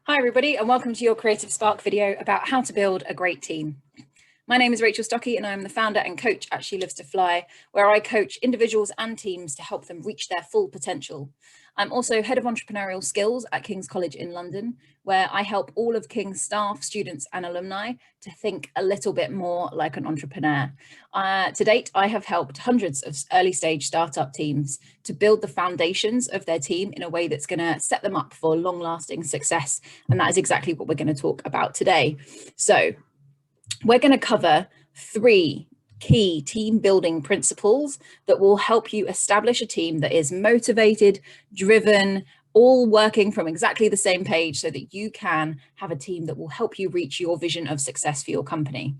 Hi everybody, and welcome to your Creative Spark video about how to build a great team. My name is Rachel Stocky and I'm the founder and coach at She Lives to Fly, where I coach individuals and teams to help them reach their full potential. I'm also head of entrepreneurial skills at King's College in London, where I help all of King's staff, students and alumni to think a little bit more like an entrepreneur. To date, I have helped hundreds of early stage startup teams to build the foundations of their team in a way that's going to set them up for long lasting success. And that is exactly what we're going to talk about today. So we're going to cover 3 key team building principles that will help you establish a team that is motivated, driven, all working from exactly the same page so that you can have a team that will help you reach your vision of success for your company.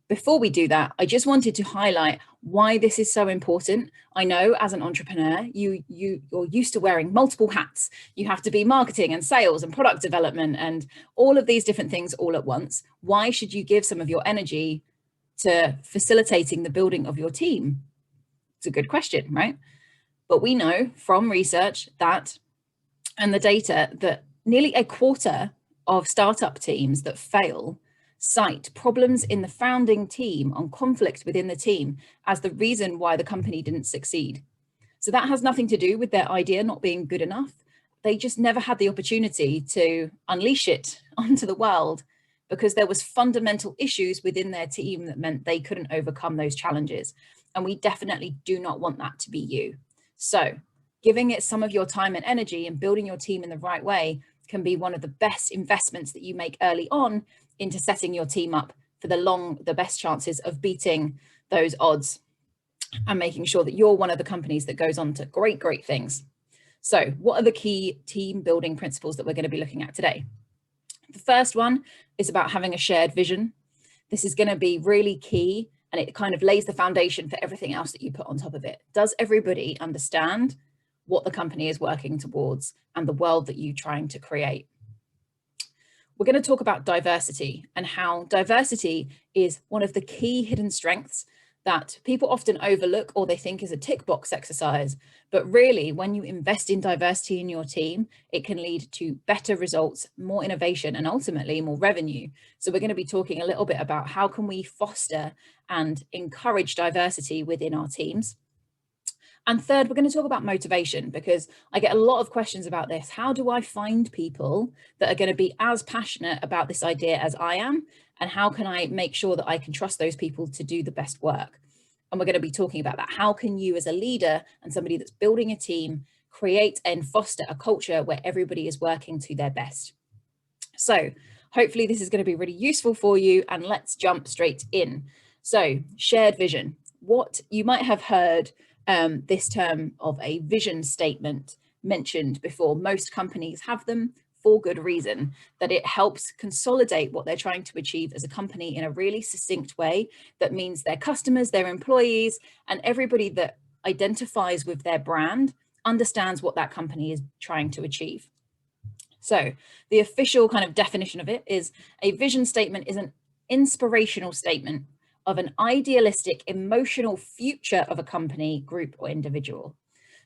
Before we do that, I just wanted to highlight why this is so important. I know as an entrepreneur, you're used to wearing multiple hats. You have to be marketing and sales and product development and all of these different things all at once. Why should you give some of your energy to facilitating the building of your team? It's a good question, right? But we know from research that, and the data, that nearly a quarter of startup teams that fail cite problems in the founding team on conflict within the team as the reason why the company didn't succeed. So that has nothing to do with their idea not being good enough. They just never had the opportunity to unleash it onto the world because there was fundamental issues within their team that meant they couldn't overcome those challenges. And we definitely do not want that to be you. So giving it some of your time and energy and building your team in the right way can be one of the best investments that you make early on into setting your team up for the best chances of beating those odds and making sure that you're one of the companies that goes on to great things. So what are the key team building principles that we're going to be looking at today? The first one is about having a shared vision. This is going to be really key, and it kind of lays the foundation for everything else that you put on top of it. Does everybody understand what the company is working towards and the world that you're trying to create? We're going to talk about diversity and how diversity is one of the key hidden strengths that people often overlook or they think is a tick box exercise. But really, when you invest in diversity in your team, it can lead to better results, more innovation, and ultimately more revenue. So we're going to be talking a little bit about how can we foster and encourage diversity within our teams. And third, we're going to talk about motivation, because I get a lot of questions about this. How do I find people that are going to be as passionate about this idea as I am? And how can I make sure that I can trust those people to do the best work? And we're going to be talking about that. How can you as a leader and somebody that's building a team create and foster a culture where everybody is working to their best? So hopefully this is going to be really useful for you, and let's jump straight in. So shared vision. What you might have heard this term of a vision statement mentioned before. Most companies have them for good reason, that it helps consolidate what they're trying to achieve as a company in a really succinct way that means their customers, their employees, and everybody that identifies with their brand understands what that company is trying to achieve. So the official kind of definition of it is a vision statement is an inspirational statement of an idealistic, emotional future of a company, group, or individual.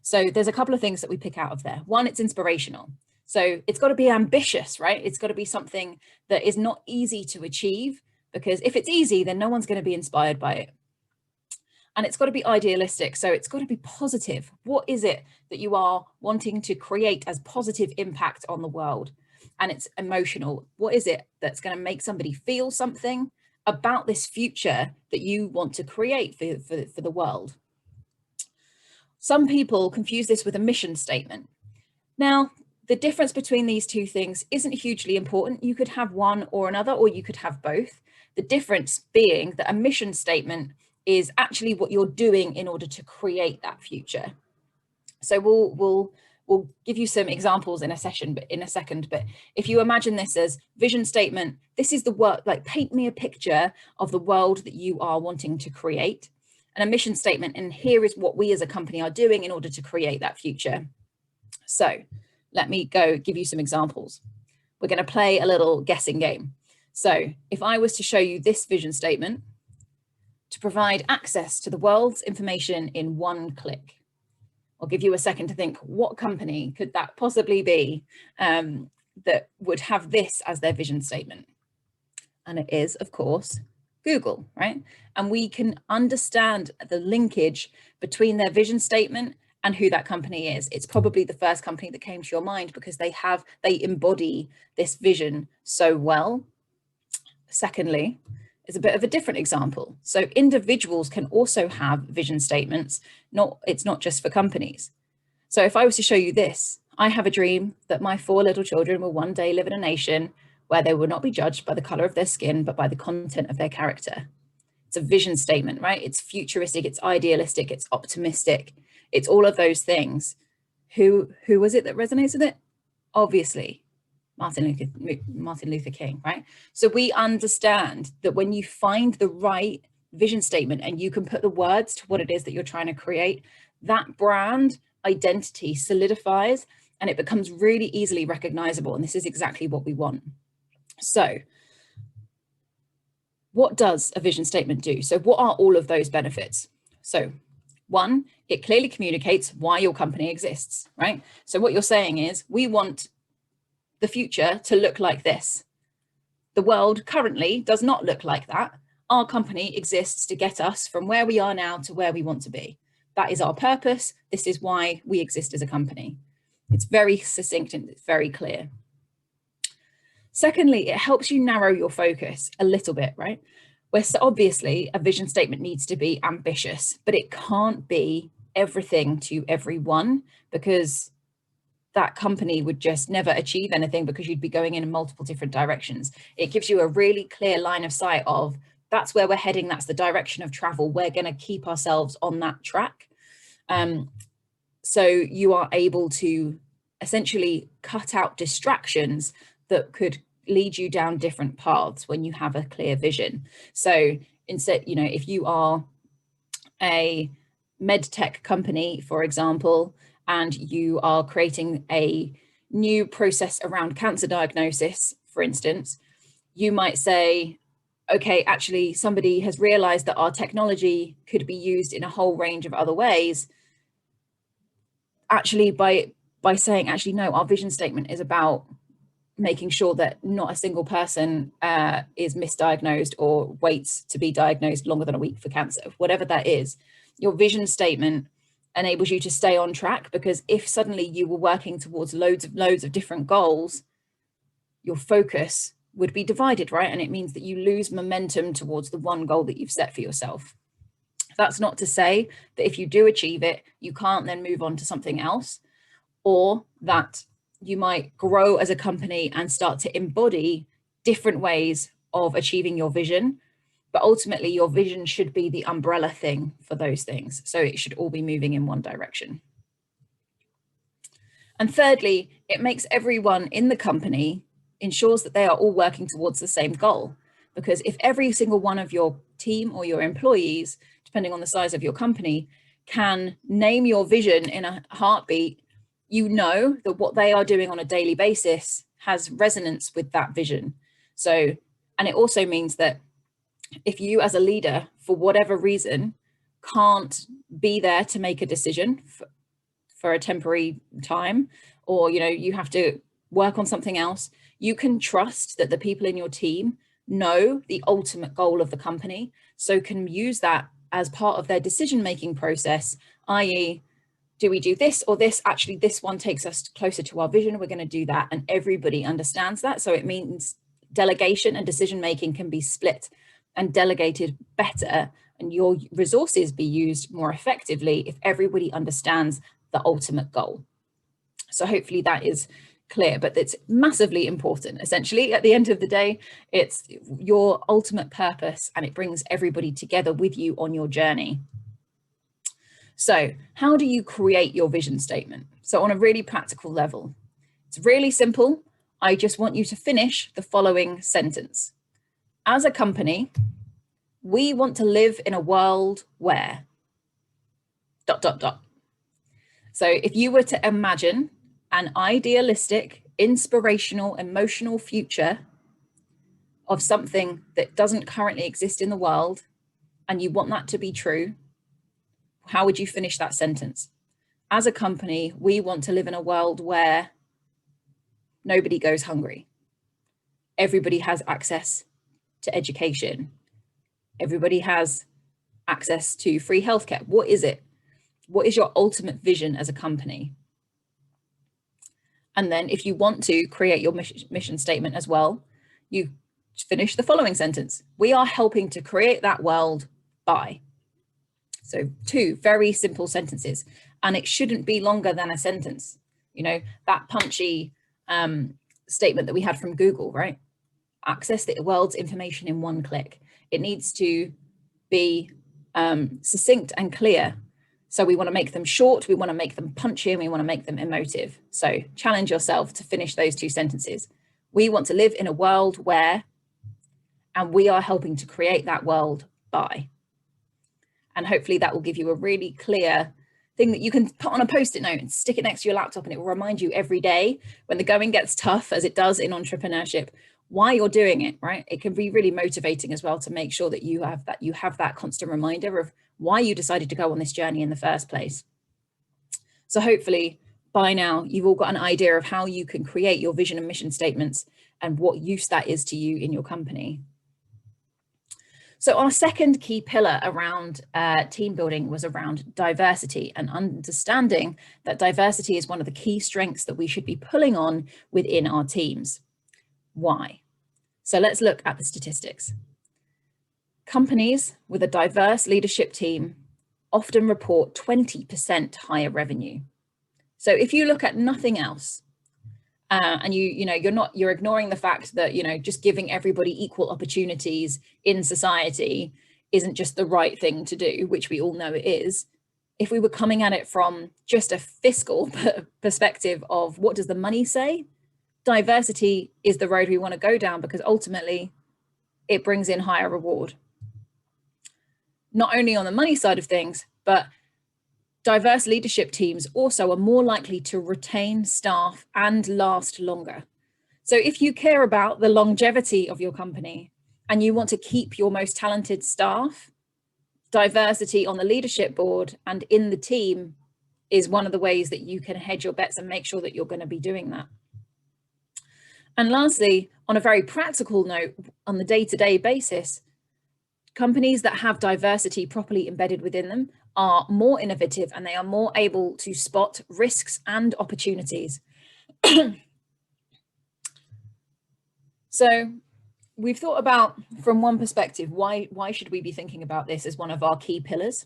So there's a couple of things that we pick out of there. One, it's inspirational. So it's got to be ambitious, right? It's got to be something that is not easy to achieve, because if it's easy, then no one's going to be inspired by it. And it's got to be idealistic. So it's got to be positive. What is it that you are wanting to create as positive impact on the world? And it's emotional. What is it that's going to make somebody feel something about this future that you want to create for the world? Some people confuse this with a mission statement. Now, the difference between these two things isn't hugely important. You could have one or another, or you could have both. The difference being that a mission statement is actually what you're doing in order to create that future. So we'll give you some examples in a second, but if you imagine this as vision statement, this is the work, like paint me a picture of the world that you are wanting to create, and a mission statement, and here is what we as a company are doing in order to create that future. So let me go give you some examples. We're going to play a little guessing game. So if I was to show you this vision statement, to provide access to the world's information in one click, I'll give you a second to think, what company could that possibly be? that would have this as their vision statement? And it is, of course, Google, right? And we can understand the linkage between their vision statement and who that company is. It's probably the first company that came to your mind because they embody this vision so well. Secondly, is a bit of a different example. So individuals can also have vision statements. It's not just for companies. So if I was to show you this, I have a dream that my 4 little children will one day live in a nation where they will not be judged by the color of their skin, but by the content of their character. It's a vision statement, right? It's futuristic, it's idealistic, it's optimistic. It's all of those things. Who was it that resonates with it? Obviously, Martin Luther King, right? So we understand that when you find the right vision statement and you can put the words to what it is that you're trying to create, that brand identity solidifies and it becomes really easily recognizable. And this is exactly what we want. So what does a vision statement do? So what are all of those benefits? So 1, it clearly communicates why your company exists, right? So what you're saying is, we want the future to look like this. The world currently does not look like that. Our company exists to get us from where we are now to where we want to be. That is our purpose. This is why we exist as a company. It's very succinct and it's very clear. Secondly, it helps you narrow your focus a little bit, right? Where obviously a vision statement needs to be ambitious, but it can't be everything to everyone, because that company would just never achieve anything because you'd be going in multiple different directions. It gives you a really clear line of sight of that's where we're heading. That's the direction of travel. We're going to keep ourselves on that track. So you are able to essentially cut out distractions that could lead you down different paths when you have a clear vision. So instead, if you are a med tech company, for example, and you are creating a new process around cancer diagnosis, for instance, you might say, okay, actually somebody has realized that our technology could be used in a whole range of other ways. Actually, by saying, actually, no, our vision statement is about making sure that not a single person is misdiagnosed or waits to be diagnosed longer than a week for cancer, whatever that is. Your vision statement enables you to stay on track, because if suddenly you were working towards loads of different goals, your focus would be divided, right? And it means that you lose momentum towards the one goal that you've set for yourself. That's not to say that if you do achieve it, you can't then move on to something else, or that you might grow as a company and start to embody different ways of achieving your vision. But ultimately, your vision should be the umbrella thing for those things. So it should all be moving in one direction. And thirdly, it makes everyone in the company, ensures that they are all working towards the same goal. Because if every single one of your team or your employees, depending on the size of your company, can name your vision in a heartbeat, you know that what they are doing on a daily basis has resonance with that vision. So, and it also means that if you as a leader, for whatever reason, can't be there to make a decision for a temporary time, or you have to work on something else, you can trust that the people in your team know the ultimate goal of the company, so can use that as part of their decision-making process, i.e., do we do this or this? Actually, this one takes us closer to our vision. We're going to do that. And everybody understands that. So it means delegation and decision-making can be split and delegated better, and your resources be used more effectively if everybody understands the ultimate goal. So hopefully that is clear, but it's massively important. Essentially, at the end of the day, it's your ultimate purpose, and it brings everybody together with you on your journey. So how do you create your vision statement? So on a really practical level, it's really simple. I just want you to finish the following sentence. As a company, we want to live in a world where ... So if you were to imagine an idealistic, inspirational, emotional future of something that doesn't currently exist in the world, and you want that to be true, how would you finish that sentence? As a company, we want to live in a world where nobody goes hungry. Everybody has access to education. Everybody has access to free healthcare. What is it? What is your ultimate vision as a company? And then if you want to create your mission statement as well, you finish the following sentence. We are helping to create that world by. So 2 very simple sentences, and it shouldn't be longer than a sentence. You know, that punchy statement that we had from Google, right? Access the world's information in 1 click. It needs to be succinct and clear. So we want to make them short, we want to make them punchy, and we want to make them emotive. So challenge yourself to finish those 2 sentences. We want to live in a world where, and we are helping to create that world by. And hopefully that will give you a really clear thing that you can put on a post-it note and stick it next to your laptop, and it will remind you every day when the going gets tough, as it does in entrepreneurship, why you're doing it, right? It can be really motivating as well to make sure that you have that constant reminder of why you decided to go on this journey in the first place. So hopefully by now you've all got an idea of how you can create your vision and mission statements and what use that is to you in your company. So our second key pillar around team building was around diversity, and understanding that diversity is one of the key strengths that we should be pulling on within our teams. Why? So let's look at the statistics. Companies with a diverse leadership team often report 20% higher revenue. So if you look at nothing else, and you're ignoring the fact that, just giving everybody equal opportunities in society isn't just the right thing to do, which we all know it is. If we were coming at it from just a fiscal perspective of what does the money say, diversity is the road we want to go down, because ultimately it brings in higher reward. Not only on the money side of things, but diverse leadership teams also are more likely to retain staff and last longer. So if you care about the longevity of your company and you want to keep your most talented staff, diversity on the leadership board and in the team is one of the ways that you can hedge your bets and make sure that you're going to be doing that. And lastly, on a very practical note, on the day-to-day basis, companies that have diversity properly embedded within them are more innovative, and they are more able to spot risks and opportunities. So we've thought about, from one perspective, why should we be thinking about this as one of our key pillars?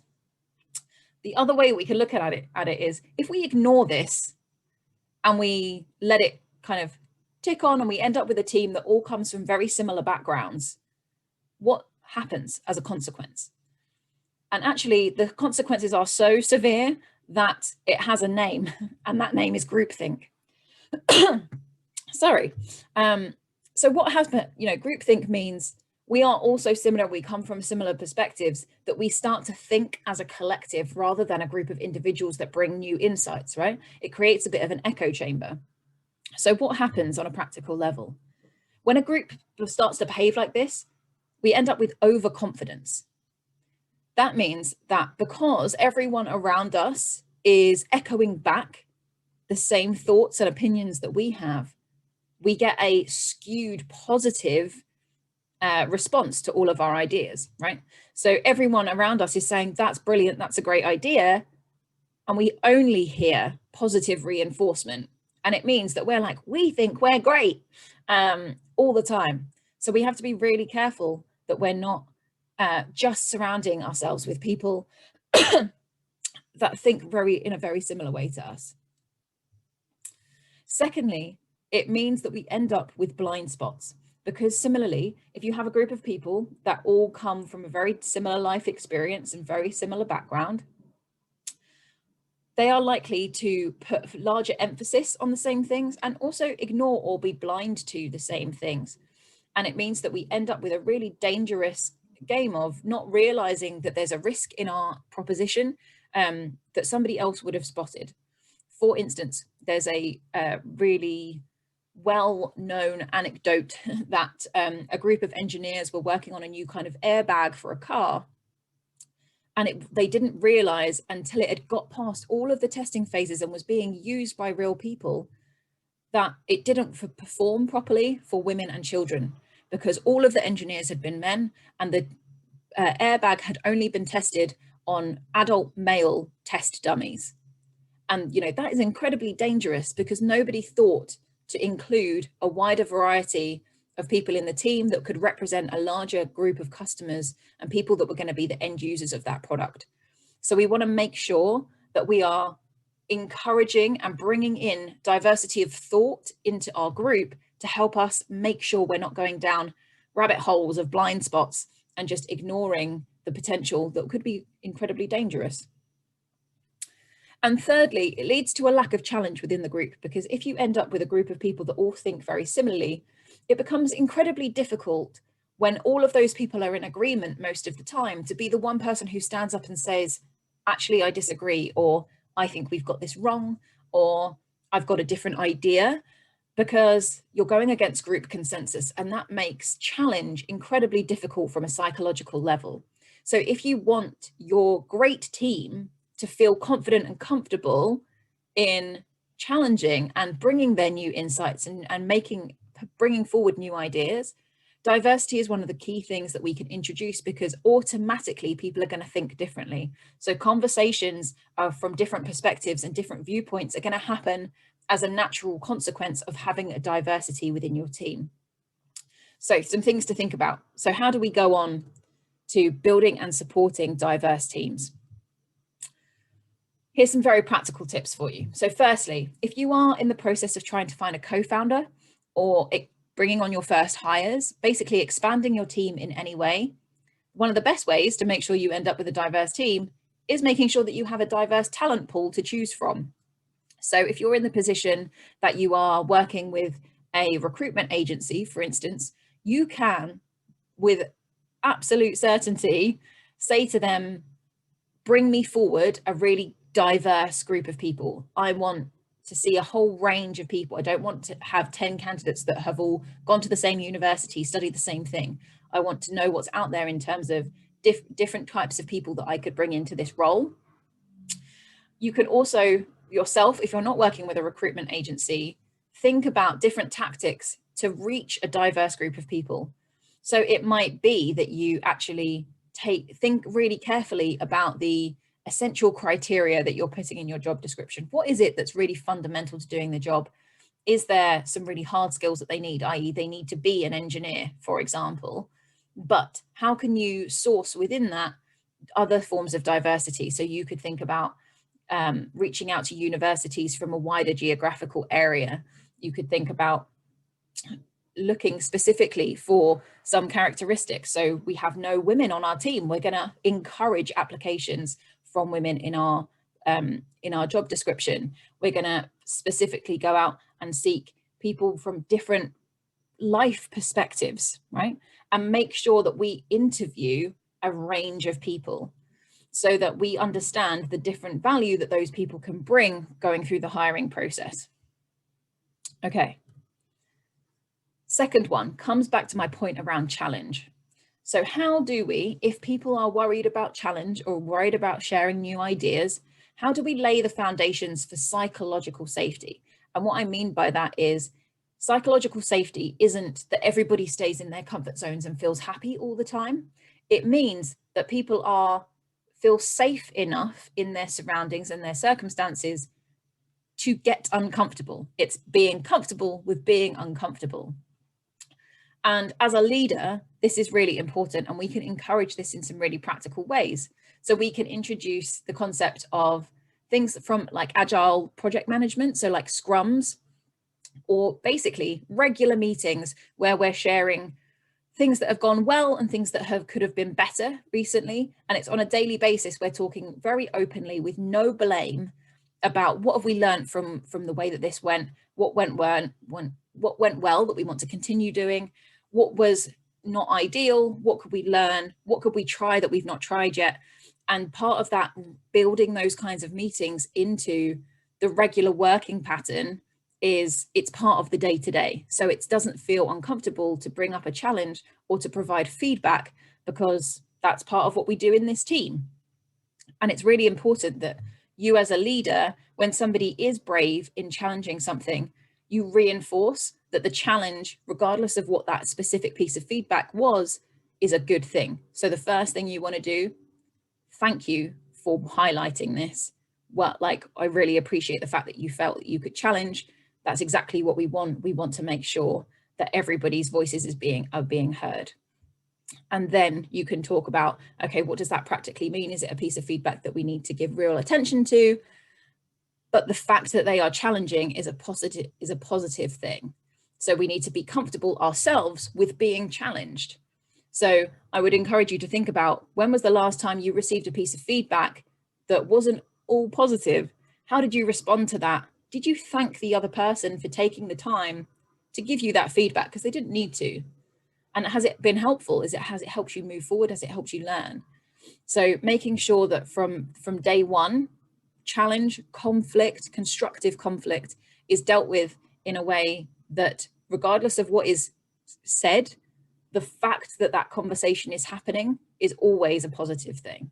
The other way we can look at it is, if we ignore this and we let it kind of tick on and we end up with a team that all comes from very similar backgrounds, what happens as a consequence? And actually the consequences are so severe that it has a name, and that name is groupthink. Sorry. So what happens, groupthink means we are also similar, we come from similar perspectives, that we start to think as a collective rather than a group of individuals that bring new insights, right? It creates a bit of an echo chamber. So what happens on a practical level? When a group starts to behave like this, we end up with overconfidence. That means that because everyone around us is echoing back the same thoughts and opinions that we have, we get a skewed positive response to all of our ideas, right? So everyone around us is saying, that's brilliant, that's a great idea. And we only hear positive reinforcement. And it means that we're like, we think we're great all the time. So we have to be really careful that we're not just surrounding ourselves with people that think in a very similar way to us. Secondly, it means that we end up with blind spots, because similarly, if you have a group of people that all come from a very similar life experience and very similar background, they are likely to put larger emphasis on the same things and also ignore or be blind to the same things. And it means that we end up with a really dangerous game of not realizing that there's a risk in our proposition that somebody else would have spotted. For instance, there's a really well-known anecdote that a group of engineers were working on a new kind of airbag for a car, and they didn't realize until it had got past all of the testing phases and was being used by real people that it didn't perform properly for women and children, because all of the engineers had been men, and the airbag had only been tested on adult male test dummies. And that is incredibly dangerous, because nobody thought to include a wider variety of people in the team that could represent a larger group of customers and people that were going to be the end users of that product. So we want to make sure that we are encouraging and bringing in diversity of thought into our group to help us make sure we're not going down rabbit holes of blind spots and just ignoring the potential that could be incredibly dangerous. And thirdly, it leads to a lack of challenge within the group, because if you end up with a group of people that all think very similarly, it becomes incredibly difficult when all of those people are in agreement most of the time to be the one person who stands up and says, actually, I disagree, or I think we've got this wrong, or I've got a different idea, because you're going against group consensus, and that makes challenge incredibly difficult from a psychological level. So if you want your great team to feel confident and comfortable in challenging and bringing their new insights and bringing forward new ideas, diversity is one of the key things that we can introduce, because automatically people are going to think differently. So conversations from different perspectives and different viewpoints are going to happen as a natural consequence of having a diversity within your team. So some things to think about. So how do we go on to building and supporting diverse teams? Here's some very practical tips for you. So firstly, if you are in the process of trying to find a co-founder or bringing on your first hires, basically expanding your team in any way, one of the best ways to make sure you end up with a diverse team is making sure that you have a diverse talent pool to choose from. So if you're in the position that you are working with a recruitment agency, for instance, you can, with absolute certainty, say to them, bring me forward a really diverse group of people. I want to see a whole range of people. I don't want to have 10 candidates that have all gone to the same university, studied the same thing. I want to know what's out there in terms of different types of people that I could bring into this role. You can also yourself, if you're not working with a recruitment agency, think about different tactics to reach a diverse group of people. So it might be that you actually think really carefully about the essential criteria that you're putting in your job description. What is it that's really fundamental to doing the job? Is there some really hard skills that they need, i.e. they need to be an engineer, for example, but how can you source within that other forms of diversity? So you could think about reaching out to universities from a wider geographical area. You could think about looking specifically for some characteristics. So we have no women on our team. We're going to encourage applications from women in our job description. We're going to specifically go out and seek people from different life perspectives, right? And make sure that we interview a range of people so that we understand the different value that those people can bring going through the hiring process. Okay. Second one comes back to my point around challenge. So how do we, if people are worried about challenge or worried about sharing new ideas, how do we lay the foundations for psychological safety? And what I mean by that is psychological safety isn't that everybody stays in their comfort zones and feels happy all the time. It means that people feel safe enough in their surroundings and their circumstances to get uncomfortable. It's being comfortable with being uncomfortable. And as a leader, this is really important, and we can encourage this in some really practical ways. So we can introduce the concept of things from like agile project management, so like scrums, or basically regular meetings where we're sharing things that have gone well and things that could have been better recently. And it's on a daily basis. We're talking very openly with no blame about what have we learned from the way that this went, what went well that we want to continue doing, what was not ideal, what could we learn, what could we try that we've not tried yet. And part of that, building those kinds of meetings into the regular working pattern, it's part of the day-to-day. So it doesn't feel uncomfortable to bring up a challenge or to provide feedback, because that's part of what we do in this team. And it's really important that you as a leader, when somebody is brave in challenging something, you reinforce that the challenge, regardless of what that specific piece of feedback was, is a good thing. So the first thing you want to do, thank you for highlighting this. Well, like, I really appreciate the fact that you felt that you could challenge. That's exactly what we want. We want to make sure that everybody's voices are being heard. And then you can talk about, okay, what does that practically mean? Is it a piece of feedback that we need to give real attention to? But the fact that they are challenging is a positive thing. So we need to be comfortable ourselves with being challenged. So I would encourage you to think about, when was the last time you received a piece of feedback that wasn't all positive? How did you respond to that? Did you thank the other person for taking the time to give you that feedback? Because they didn't need to. And has it been helpful? Has it helped you move forward? Has it helped you learn? So making sure that from day one, challenge, conflict, constructive conflict is dealt with in a way that, regardless of what is said, the fact that that conversation is happening is always a positive thing.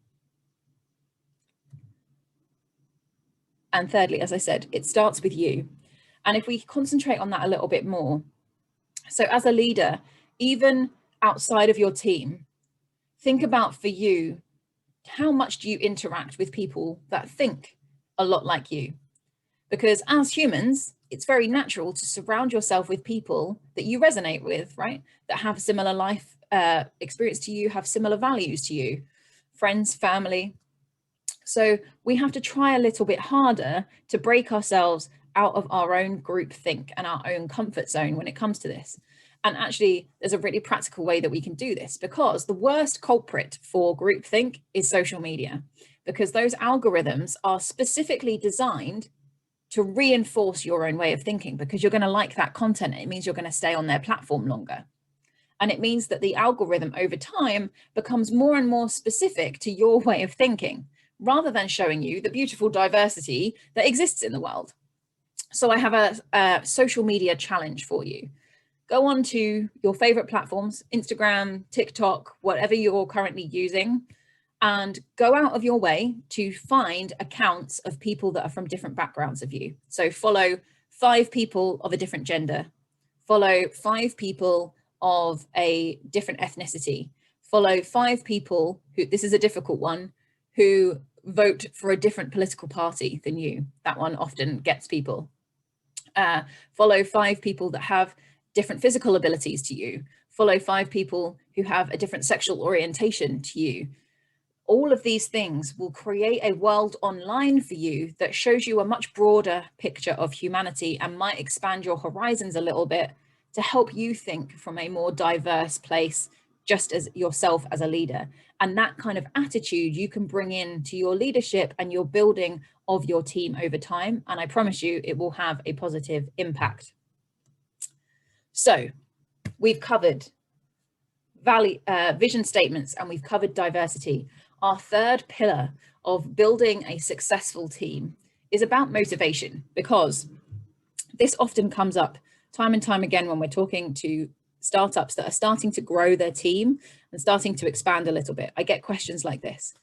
And thirdly, as I said, it starts with you. And if we concentrate on that a little bit more, so as a leader, even outside of your team, think about, for you, how much do you interact with people that think a lot like you? Because as humans, it's very natural to surround yourself with people that you resonate with, right? That have similar life experience to you, have similar values to you, friends, family. So we have to try a little bit harder to break ourselves out of our own group think and our own comfort zone when it comes to this. And actually, there's a really practical way that we can do this, because the worst culprit for groupthink is social media, because those algorithms are specifically designed to reinforce your own way of thinking, because you're going to like that content. It means you're going to stay on their platform longer. And it means that the algorithm over time becomes more and more specific to your way of thinking, rather than showing you the beautiful diversity that exists in the world. So I have a social media challenge for you. Go on to your favorite platforms, Instagram, TikTok, whatever you're currently using, and go out of your way to find accounts of people that are from different backgrounds of you. So follow 5 people of a different gender, follow 5 people of a different ethnicity, follow 5 people who, this is a difficult one, who vote for a different political party than you. That one often gets people. Follow 5 people that have different physical abilities to you. Follow 5 people who have a different sexual orientation to you. All of these things will create a world online for you that shows you a much broader picture of humanity and might expand your horizons a little bit to help you think from a more diverse place, just as yourself as a leader. And that kind of attitude you can bring in to your leadership and your building of your team over time. And I promise you, it will have a positive impact. So we've covered vision statements, and we've covered diversity. Our third pillar of building a successful team is about motivation, because this often comes up time and time again when we're talking to startups that are starting to grow their team and starting to expand a little bit. I get questions like this.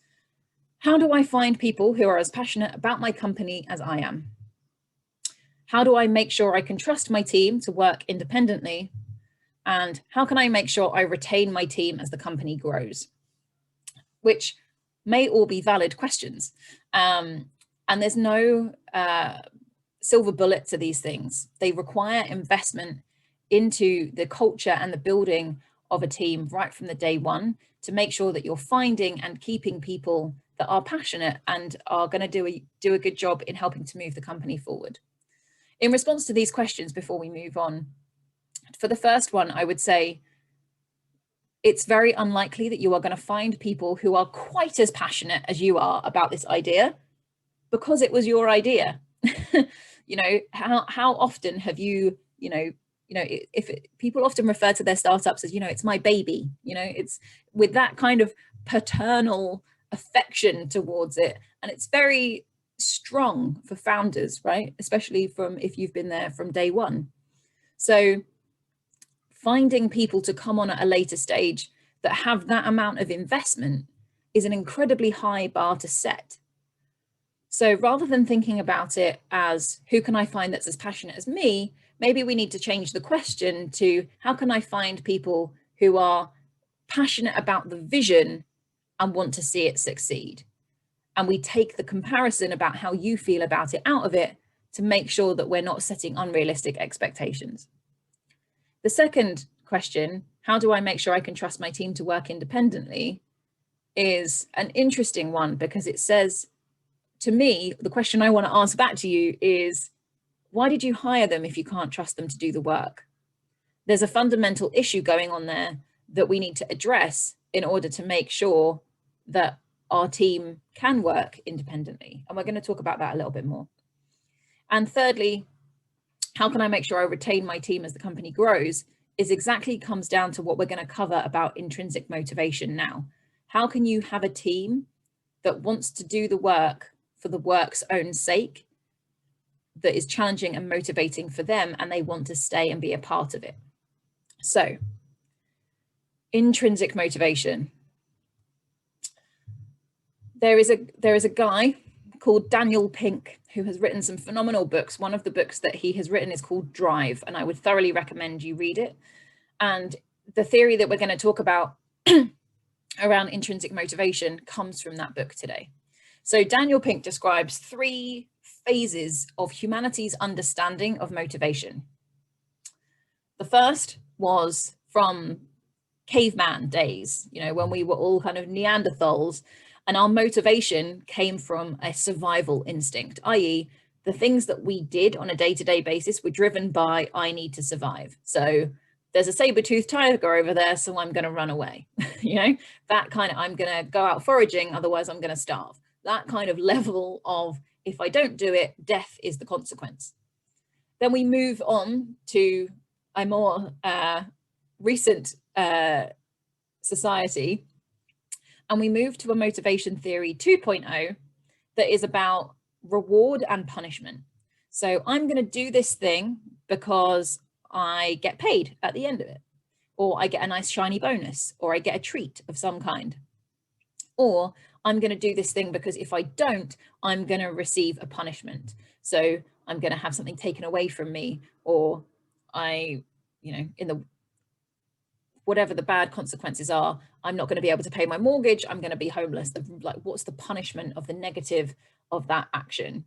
How do I find people who are as passionate about my company as I am? How do I make sure I can trust my team to work independently? And how can I make sure I retain my team as the company grows? Which may all be valid questions. And there's no silver bullet to these things. They require investment into the culture and the building of a team right from the day one, to make sure that you're finding and keeping people that are passionate and are going to do a good job in helping to move the company forward. In response to these questions, before we move on, for the first one, I would say it's very unlikely that you are going to find people who are quite as passionate as you are about this idea, because it was your idea. You know, how often have you, people often refer to their startups as, it's my baby, it's with that kind of paternal affection towards it. And it's very strong for founders, right? Especially if you've been there from day one. So finding people to come on at a later stage that have that amount of investment is an incredibly high bar to set. So rather than thinking about it as who can I find that's as passionate as me, maybe we need to change the question to how can I find people who are passionate about the vision and want to see it succeed. And we take the comparison about how you feel about it out of it to make sure that we're not setting unrealistic expectations. The second question, how do I make sure I can trust my team to work independently, is an interesting one, because it says, to me, the question I want to ask back to you is, why did you hire them if you can't trust them to do the work? There's a fundamental issue going on there that we need to address in order to make sure that our team can work independently. And we're going to talk about that a little bit more. And thirdly, how can I make sure I retain my team as the company grows, is exactly comes down to what we're going to cover about intrinsic motivation now. How can you have a team that wants to do the work for the work's own sake, that is challenging and motivating for them, and they want to stay and be a part of it? So, intrinsic motivation. There is a guy called Daniel Pink who has written some phenomenal books. One of the books that he has written is called Drive, and I would thoroughly recommend you read it. And the theory that we're going to talk about around intrinsic motivation comes from that book today. So Daniel Pink describes 3 phases of humanity's understanding of motivation. The first was from caveman days, you know, when we were all kind of Neanderthals, and our motivation came from a survival instinct, i.e. the things that we did on a day-to-day basis were driven by, I need to survive. So there's a saber-toothed tiger over there, so I'm going to run away. You know, that kind of, I'm going to go out foraging, otherwise I'm going to starve. That kind of level of, if I don't do it, death is the consequence. Then we move on to a more recent society, and we move to a motivation theory 2.0 that is about reward and punishment. So I'm going to do this thing because I get paid at the end of it, or I get a nice shiny bonus, or I get a treat of some kind. Or I'm going to do this thing because if I don't, I'm going to receive a punishment. So I'm going to have something taken away from me, or I, you know, in the whatever the bad consequences are, I'm not going to be able to pay my mortgage, I'm going to be homeless. Like, what's the punishment of the negative of that action?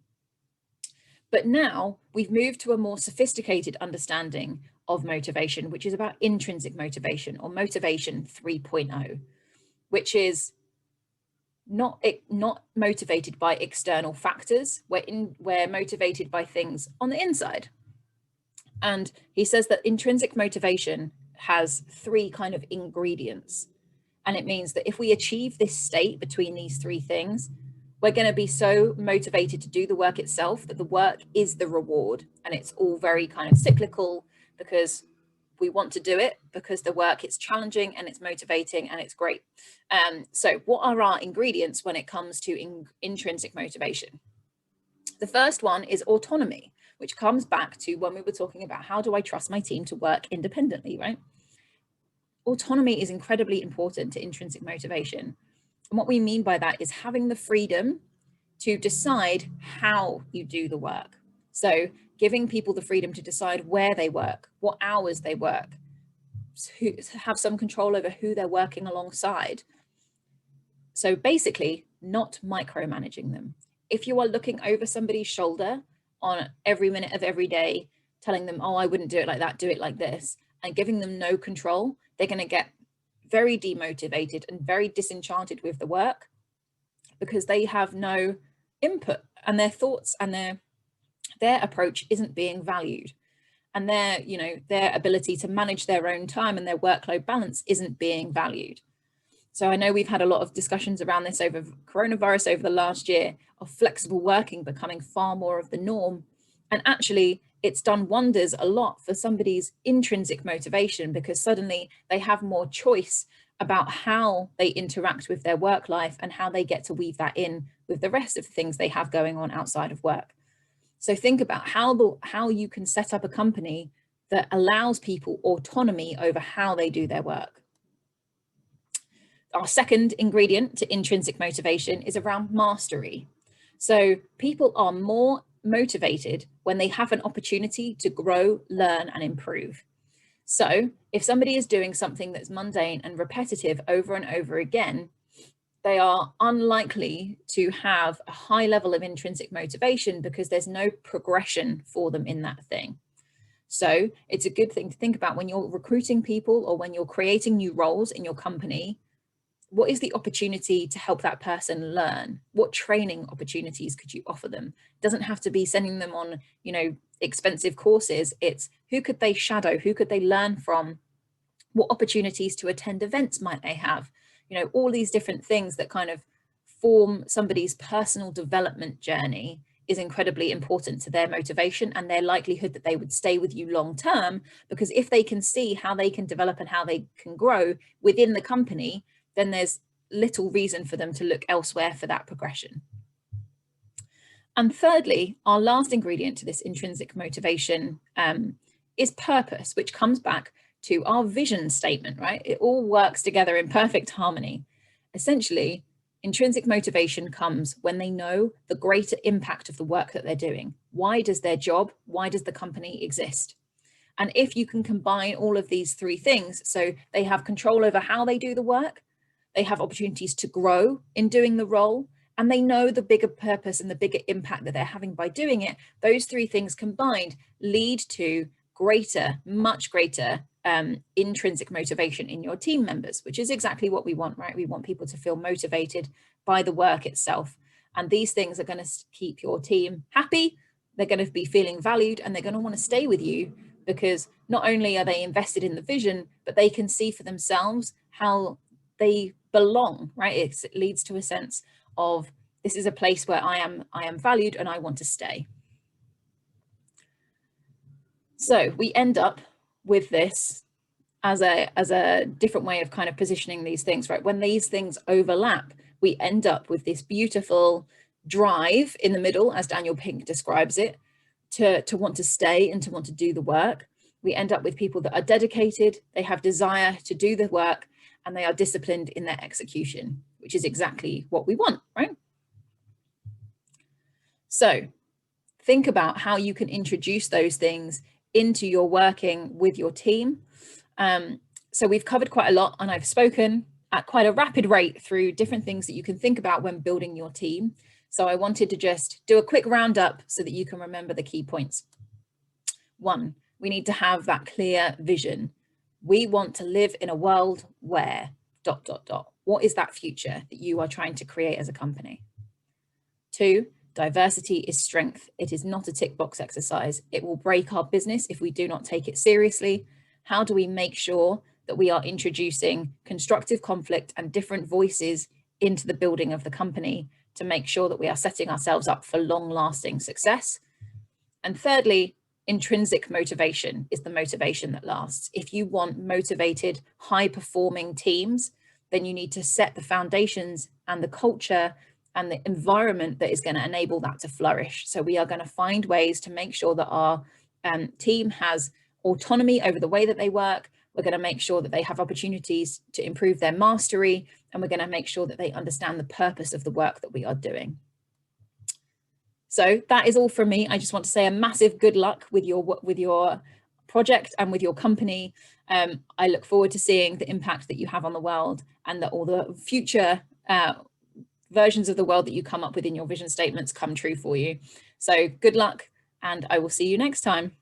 But now we've moved to a more sophisticated understanding of motivation, which is about intrinsic motivation, or motivation 3.0, which is not motivated by external factors. We're motivated by things on the inside. And he says that intrinsic motivation has 3 kind of ingredients. And it means that if we achieve this state between these 3 things, we're going to be so motivated to do the work itself that the work is the reward. And it's all very kind of cyclical, because we want to do it because the work is challenging and it's motivating and it's great. So what are our ingredients when it comes to intrinsic motivation? The first one is autonomy, which comes back to when we were talking about how do I trust my team to work independently, right? Autonomy is incredibly important to intrinsic motivation. And what we mean by that is having the freedom to decide how you do the work. So giving people the freedom to decide where they work, what hours they work, have some control over who they're working alongside. So basically not micromanaging them. If you are looking over somebody's shoulder on every minute of every day, telling them, oh, I wouldn't do it like that, do it like this, and giving them no control, they're going to get very demotivated and very disenchanted with the work, because they have no input, and their thoughts and their approach isn't being valued, and their ability to manage their own time and their workload balance isn't being valued. So I know we've had a lot of discussions around this over coronavirus over the last year, of flexible working becoming far more of the norm. And actually it's done wonders a lot for somebody's intrinsic motivation, because suddenly they have more choice about how they interact with their work life and how they get to weave that in with the rest of the things they have going on outside of work. So think about how you can set up a company that allows people autonomy over how they do their work. Our second ingredient to intrinsic motivation is around mastery. So people are more motivated when they have an opportunity to grow, learn, and improve. So if somebody is doing something that's mundane and repetitive over and over again, they are unlikely to have a high level of intrinsic motivation because there's no progression for them in that thing. So it's a good thing to think about when you're recruiting people or when you're creating new roles in your company. What is the opportunity to help that person learn? What training opportunities could you offer them? It doesn't have to be sending them on, expensive courses. It's who could they shadow? Who could they learn from? What opportunities to attend events might they have? All these different things that kind of form somebody's personal development journey is incredibly important to their motivation and their likelihood that they would stay with you long term, because if they can see how they can develop and how they can grow within the company, then there's little reason for them to look elsewhere for that progression. And thirdly, our last ingredient to this intrinsic motivation is purpose, which comes back to our vision statement, right? It all works together in perfect harmony. Essentially, intrinsic motivation comes when they know the greater impact of the work that they're doing. Why does the company exist? And if you can combine all of these three things, so they have control over how they do the work, they have opportunities to grow in doing the role, and they know the bigger purpose and the bigger impact that they're having by doing it, those three things combined lead to much greater intrinsic motivation in your team members, which is exactly what we want, right? We want people to feel motivated by the work itself. And these things are going to keep your team happy, they're going to be feeling valued, and they're going to want to stay with you because not only are they invested in the vision, but they can see for themselves how they belong, right? It leads to a sense of this is a place where I am valued and I want to stay. So we end up with this as a different way of kind of positioning these things, right? When these things overlap, we end up with this beautiful drive in the middle, as Daniel Pink describes it, to want to stay and to want to do the work. We end up with people that are dedicated, they have desire to do the work, and they are disciplined in their execution, which is exactly what we want, right? So think about how you can introduce those things into your working with your team. So we've covered quite a lot, and I've spoken at quite a rapid rate through different things that you can think about when building your team. So I wanted to just do a quick roundup so that you can remember the key points. 1, we need to have that clear vision. We want to live in a world where ... What is that future that you are trying to create as a company? 2, diversity is strength. It is not a tick box exercise. It will break our business if we do not take it seriously. How do we make sure that we are introducing constructive conflict and different voices into the building of the company to make sure that we are setting ourselves up for long-lasting success? And thirdly, intrinsic motivation is the motivation that lasts. If you want motivated, high-performing teams, then you need to set the foundations and the culture and the environment that is going to enable that to flourish. So we are going to find ways to make sure that our team has autonomy over the way that they work. We're going to make sure that they have opportunities to improve their mastery, and we're going to make sure that they understand the purpose of the work that we are doing. So that is all from me. I just want to say a massive good luck with your project and with your company. I look forward to seeing the impact that you have on the world, and that all the future versions of the world that you come up with in your vision statements come true for you. So good luck, and I will see you next time.